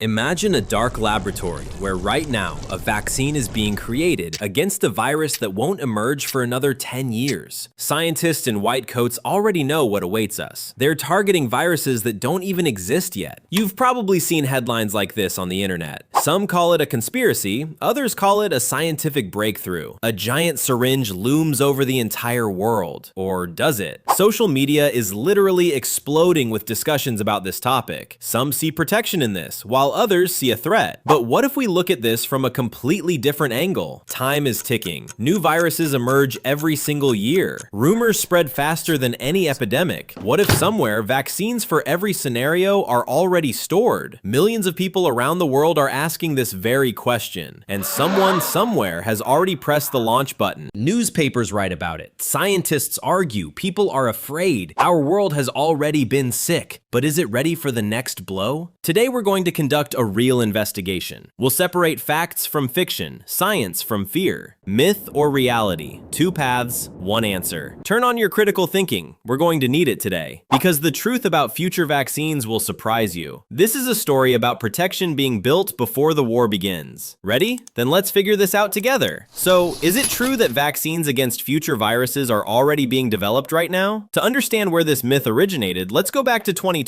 Imagine a dark laboratory where right now a vaccine is being created against a virus that won't emerge for another 10 years. Scientists in white coats already know what awaits us. They're targeting viruses that don't even exist yet. You've probably seen headlines like this on the internet. Some call it a conspiracy, others call it a scientific breakthrough. A giant syringe looms over the entire world. Or does it? Social media is literally exploding with discussions about this topic. Some see protection in this, while others see a threat. But what if we look at this from a completely different angle? Time is ticking. New viruses emerge every single year. Rumors spread faster than any epidemic. What if somewhere vaccines for every scenario are already stored? Millions of people around the world are asking this very question, and someone somewhere has already pressed the launch button. Newspapers write about it. Scientists argue. People are afraid. Our world has already been sick. But is it ready for the next blow? Today we're going to conduct a real investigation. We'll separate facts from fiction, science from fear, myth or reality. Two paths, one answer. Turn on your critical thinking. We're going to need it today. Because the truth about future vaccines will surprise you. This is a story about protection being built before the war begins. Ready? Then let's figure this out together. So, is it true that vaccines against future viruses are already being developed right now? To understand where this myth originated, let's go back to 2020.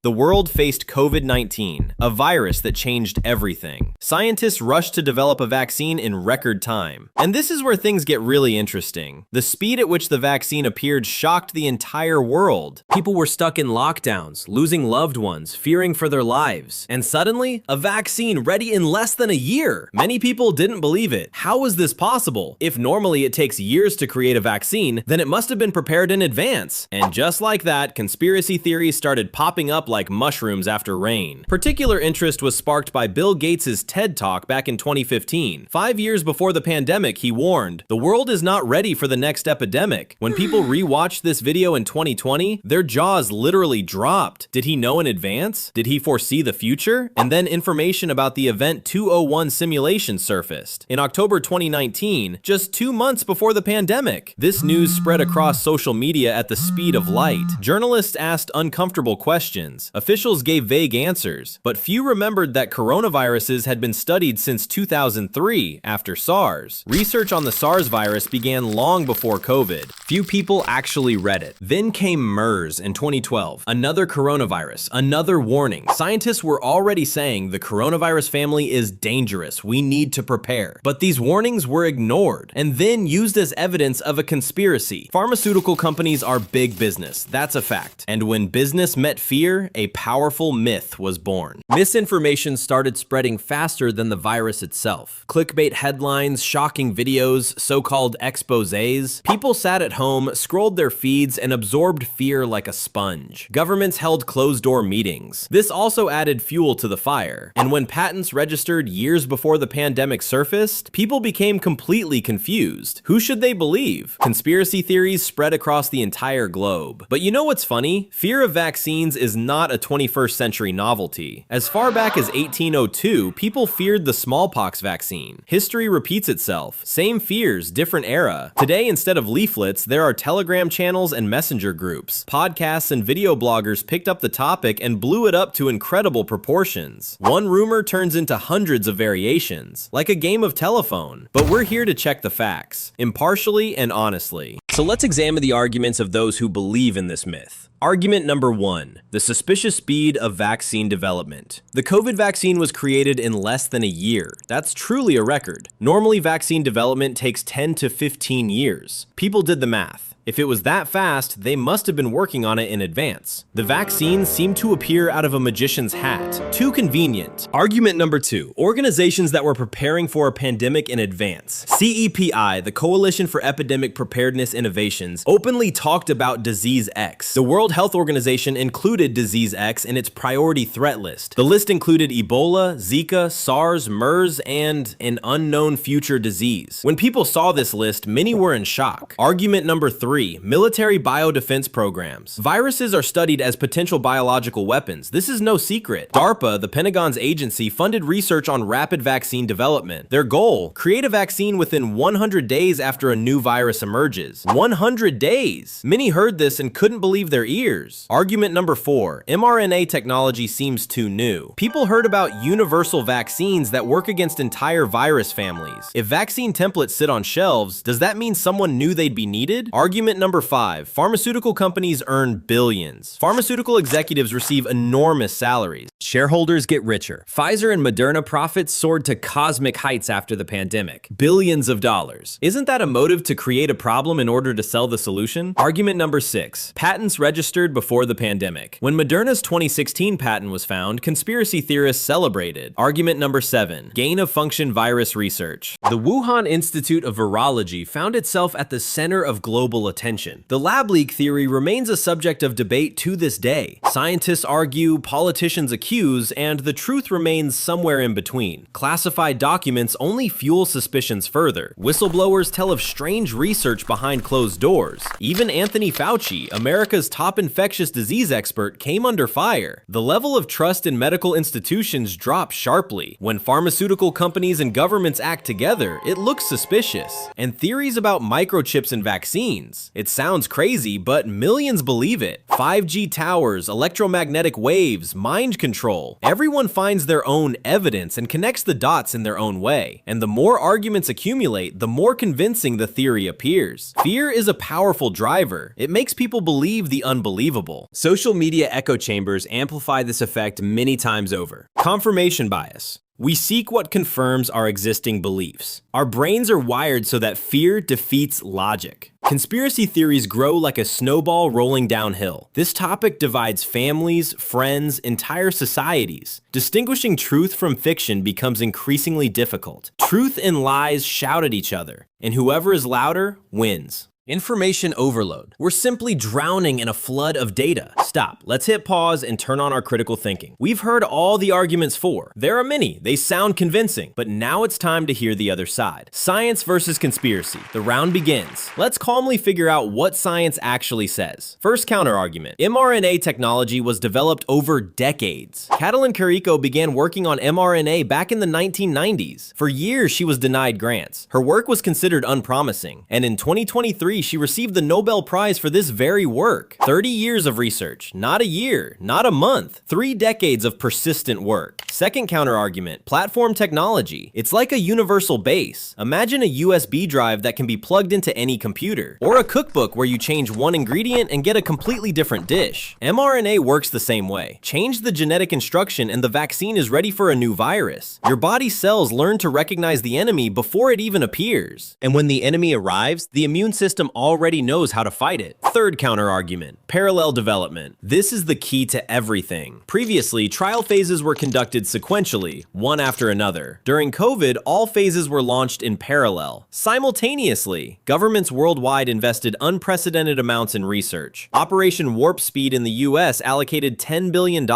The world faced COVID-19, a virus that changed everything. Scientists rushed to develop a vaccine in record time. And this is where things get really interesting. The speed at which the vaccine appeared shocked the entire world. People were stuck in lockdowns, losing loved ones, fearing for their lives. And suddenly, a vaccine ready in less than a year. Many people didn't believe it. How was this possible? If normally it takes years to create a vaccine, then it must have been prepared in advance. And just like that, conspiracy theories started popping up like mushrooms after rain. Particular interest was sparked by Bill Gates' TED Talk back in 2015. 5 years before the pandemic, he warned, "The world is not ready for the next epidemic." When people rewatched this video in 2020, their jaws literally dropped. Did he know in advance? Did he foresee the future? And then information about the Event 201 simulation surfaced. In October 2019, just 2 months before the pandemic. This news spread across social media at the speed of light. Journalists asked uncomfortable questions. Officials gave vague answers. But few remembered that coronaviruses had been studied since 2003, after SARS. Research on the SARS virus began long before COVID. Few people actually read it. Then came MERS in 2012, another coronavirus, another warning. Scientists were already saying the coronavirus family is dangerous, we need to prepare. But these warnings were ignored, and then used as evidence of a conspiracy. Pharmaceutical companies are big business, that's a fact. And when business met fear, a powerful myth was born. Misinformation started spreading faster than the virus itself. Clickbait headlines, shocking videos, so-called exposés. People sat at home, scrolled their feeds, and absorbed fear like a sponge. Governments held closed-door meetings. This also added fuel to the fire. And when patents registered years before the pandemic surfaced, people became completely confused. Who should they believe? Conspiracy theories spread across the entire globe. But you know what's funny? Fear of vaccines is not a 21st century novelty. As far back as 1802, people feared the smallpox vaccine. History repeats itself. Same fears, different era. Today, instead of leaflets, there are Telegram channels and messenger groups. Podcasts and video bloggers picked up the topic and blew it up to incredible proportions. One rumor turns into hundreds of variations, like a game of telephone. But we're here to check the facts, impartially and honestly. So let's examine the arguments of those who believe in this myth. Argument number 1, the suspicious speed of vaccine development. The COVID vaccine was created in less than a year. That's truly a record. Normally, vaccine development takes 10 to 15 years. People did the math. If it was that fast, they must have been working on it in advance. The vaccines seem to appear out of a magician's hat. Too convenient. Argument number 2, organizations that were preparing for a pandemic in advance. CEPI, the Coalition for Epidemic Preparedness Innovations, openly talked about Disease X. The World Health Organization included Disease X in its priority threat list. The list included Ebola, Zika, SARS, MERS, and an unknown future disease. When people saw this list, many were in shock. Argument number 3, 3. Military biodefense programs. Viruses are studied as potential biological weapons. This is no secret. DARPA, the Pentagon's agency, funded research on rapid vaccine development. Their goal: create a vaccine within 100 days after a new virus emerges. 100 days! Many heard this and couldn't believe their ears. Argument number 4. mRNA technology seems too new. People heard about universal vaccines that work against entire virus families. If vaccine templates sit on shelves, does that mean someone knew they'd be needed? Argument number 5. Pharmaceutical companies earn billions. Pharmaceutical executives receive enormous salaries. Shareholders get richer. Pfizer and Moderna profits soared to cosmic heights after the pandemic. Billions of dollars. Isn't that a motive to create a problem in order to sell the solution? Argument number 6. Patents registered before the pandemic. When Moderna's 2016 patent was found, conspiracy theorists celebrated. Argument number 7. Gain-of-function virus research. The Wuhan Institute of Virology found itself at the center of global attention. The lab leak theory remains a subject of debate to this day. Scientists argue, politicians accuse, and the truth remains somewhere in between. Classified documents only fuel suspicions further. Whistleblowers tell of strange research behind closed doors. Even Anthony Fauci, America's top infectious disease expert, came under fire. The level of trust in medical institutions drops sharply. When pharmaceutical companies and governments act together, it looks suspicious. And theories about microchips and vaccines. It sounds crazy, but millions believe it. 5G towers, electromagnetic waves, mind control. Everyone finds their own evidence and connects the dots in their own way. And the more arguments accumulate, the more convincing the theory appears. Fear is a powerful driver. It makes people believe the unbelievable. Social media echo chambers amplify this effect many times over. Confirmation bias. We seek what confirms our existing beliefs. Our brains are wired so that fear defeats logic. Conspiracy theories grow like a snowball rolling downhill. This topic divides families, friends, entire societies. Distinguishing truth from fiction becomes increasingly difficult. Truth and lies shout at each other, and whoever is louder wins. Information overload. We're simply drowning in a flood of data. Stop. Let's hit pause and turn on our critical thinking. We've heard all the arguments for. There are many. They sound convincing. But now it's time to hear the other side. Science versus conspiracy. The round begins. Let's calmly figure out what science actually says. First counterargument. mRNA technology was developed over decades. Catalin Carrico began working on mRNA back in the 1990s. For years, she was denied grants. Her work was considered unpromising. And in 2023, she received the Nobel Prize for this very work. 30 years of research, not a year, not a month, 3 decades of persistent work. Second counterargument, platform technology. It's like a universal base. Imagine a USB drive that can be plugged into any computer, or a cookbook where you change one ingredient and get a completely different dish. mRNA works the same way. Change the genetic instruction and the vaccine is ready for a new virus. Your body cells learn to recognize the enemy before it even appears. And when the enemy arrives, the immune system already knows how to fight it. Third counterargument, parallel development. This is the key to everything. Previously, trial phases were conducted sequentially, one after another. During COVID, all phases were launched in parallel. Simultaneously, governments worldwide invested unprecedented amounts in research. Operation Warp Speed in the US allocated $10 billion.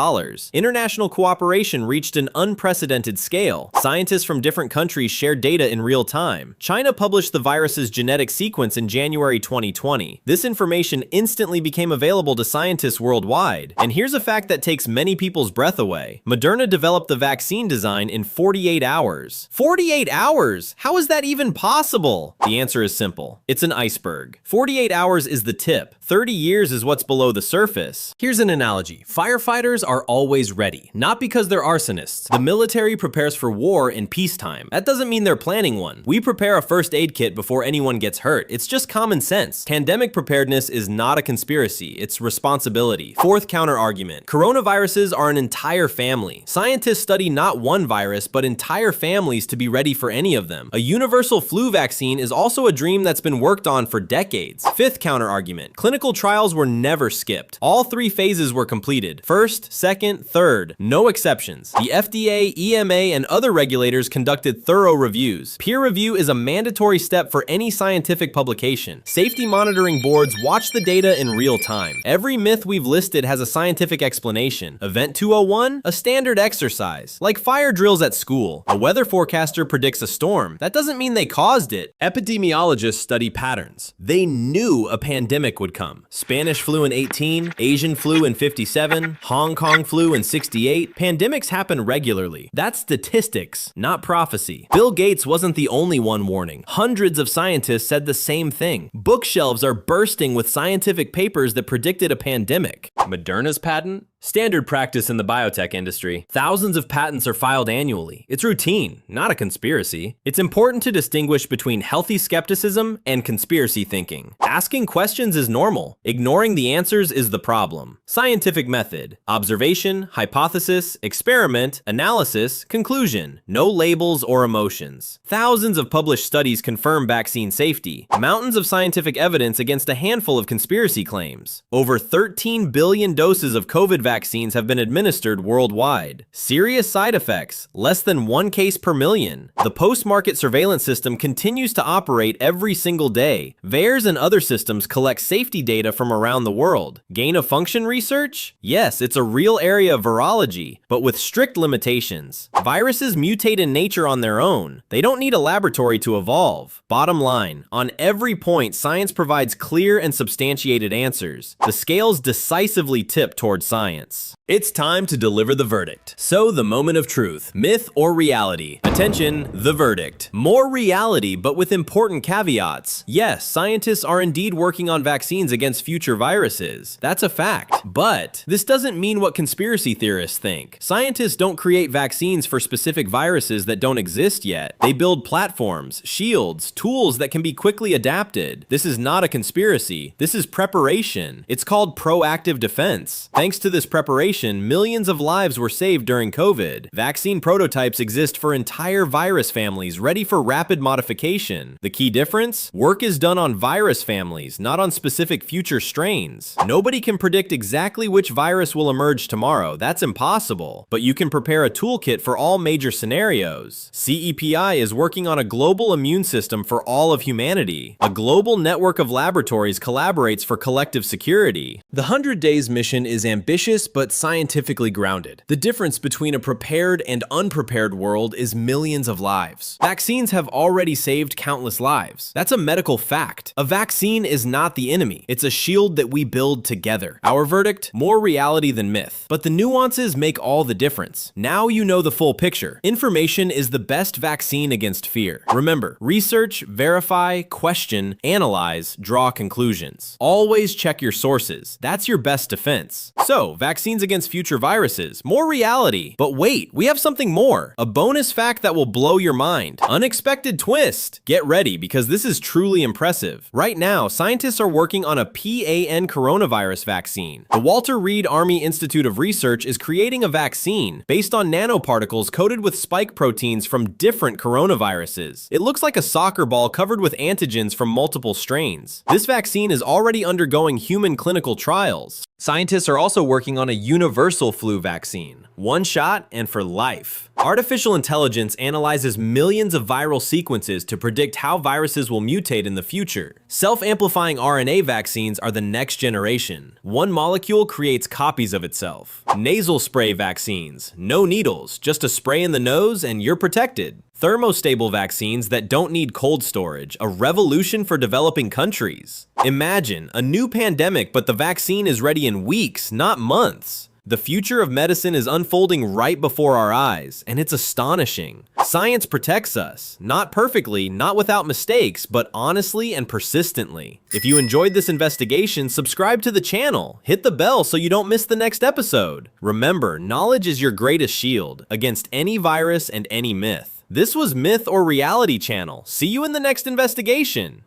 International cooperation reached an unprecedented scale. Scientists from different countries shared data in real time. China published the virus's genetic sequence in January 2020. This information instantly became available to scientists worldwide. And here's a fact that takes many people's breath away. Moderna developed the vaccine design in 48 hours. 48 hours? How is that even possible? The answer is simple. It's an iceberg. 48 hours is the tip. 30 years is what's below the surface. Here's an analogy. Firefighters are always ready, not because they're arsonists. The military prepares for war in peacetime. That doesn't mean they're planning one. We prepare a first aid kit before anyone gets hurt. It's just common sense. Pandemic preparedness is not a conspiracy, it's responsibility. Fourth counterargument. Coronaviruses are an entire family. Scientists study not one virus, but entire families to be ready for any of them. A universal flu vaccine is also a dream that's been worked on for decades. Fifth counterargument. Clinical trials were never skipped. All 3 phases were completed. First, second, third. No exceptions. The FDA, EMA, and other regulators conducted thorough reviews. Peer review is a mandatory step for any scientific publication. information. Safety monitoring boards watch the data in real time. Every myth we've listed has a scientific explanation. Event 201, a standard exercise. Like fire drills at school. A weather forecaster predicts a storm. That doesn't mean they caused it. Epidemiologists study patterns. They knew a pandemic would come. Spanish flu in 18, Asian flu in 57, Hong Kong flu in 68. Pandemics happen regularly. That's statistics, not prophecy. Bill Gates wasn't the only one warning. Hundreds of scientists said the same thing. Bookshelves are bursting with scientific papers that predicted a pandemic. Moderna's patent? Standard practice in the biotech industry. Thousands of patents are filed annually. It's routine, not a conspiracy. It's important to distinguish between healthy skepticism and conspiracy thinking. Asking questions is normal. Ignoring the answers is the problem. Scientific method: observation, hypothesis, experiment, analysis, conclusion. No labels or emotions. Thousands of published studies confirm vaccine safety. Mountains of scientific evidence against a handful of conspiracy claims. Over 13 billion doses of COVID vaccines have been administered worldwide. Serious side effects: less than 1 case per million. The post-market surveillance system continues to operate every single day. VAERS and other systems collect safety data from around the world. Gain-of-function research? Yes, it's a real area of virology, but with strict limitations. Viruses mutate in nature on their own. They don't need a laboratory to evolve. Bottom line, on every point, science provides clear and substantiated answers. The scales decisively tip towards science. It's time to deliver the verdict. So, the moment of truth, myth or reality? Attention, the verdict. More reality, but with important caveats. Yes, scientists are indeed working on vaccines against future viruses. That's a fact. But this doesn't mean what conspiracy theorists think. Scientists don't create vaccines for specific viruses that don't exist yet. They build platforms, shields, tools that can be quickly adapted. This is not a conspiracy. This is preparation. It's called proactive defense. Thanks to this preparation, millions of lives were saved during COVID. Vaccine prototypes exist for entire virus families ready for rapid modification. The key difference? Work is done on virus families, not on specific future strains. Nobody can predict exactly which virus will emerge tomorrow. That's impossible. But you can prepare a toolkit for all major scenarios. CEPI is working on a global immune system for all of humanity. A global network of laboratories collaborates for collective security. The 100 Days mission is ambitious but scientifically grounded. The difference between a prepared and unprepared world is millions of lives. Vaccines have already saved countless lives. That's a medical fact. A vaccine is not the enemy. It's a shield that we build together. Our verdict? More reality than myth. But the nuances make all the difference. Now you know the full picture. Information is the best vaccine against fear. Remember, research, verify, question, analyze, draw conclusions. Always check your sources. That's your best defense. So, vaccines against future viruses. More reality. But wait, we have something more. A bonus fact that will blow your mind. Unexpected twist. Get ready because this is truly impressive. Right now, scientists are working on a PAN coronavirus vaccine. The Walter Reed Army Institute of Research is creating a vaccine based on nanoparticles coated with spike proteins from different coronaviruses. It looks like a soccer ball covered with antigens from multiple strains. This vaccine is already undergoing human clinical trials. Scientists are also working on a universal flu vaccine. One shot and for life. Artificial intelligence analyzes millions of viral sequences to predict how viruses will mutate in the future. Self-amplifying RNA vaccines are the next generation. One molecule creates copies of itself. Nasal spray vaccines. No needles, just a spray in the nose and you're protected. Thermostable vaccines that don't need cold storage, a revolution for developing countries. Imagine a new pandemic, but the vaccine is ready in weeks, not months. The future of medicine is unfolding right before our eyes, and it's astonishing. Science protects us, not perfectly, not without mistakes, but honestly and persistently. If you enjoyed this investigation, subscribe to the channel, hit the bell so you don't miss the next episode. Remember, knowledge is your greatest shield against any virus and any myth. This was Myth or Reality Channel. See you in the next investigation.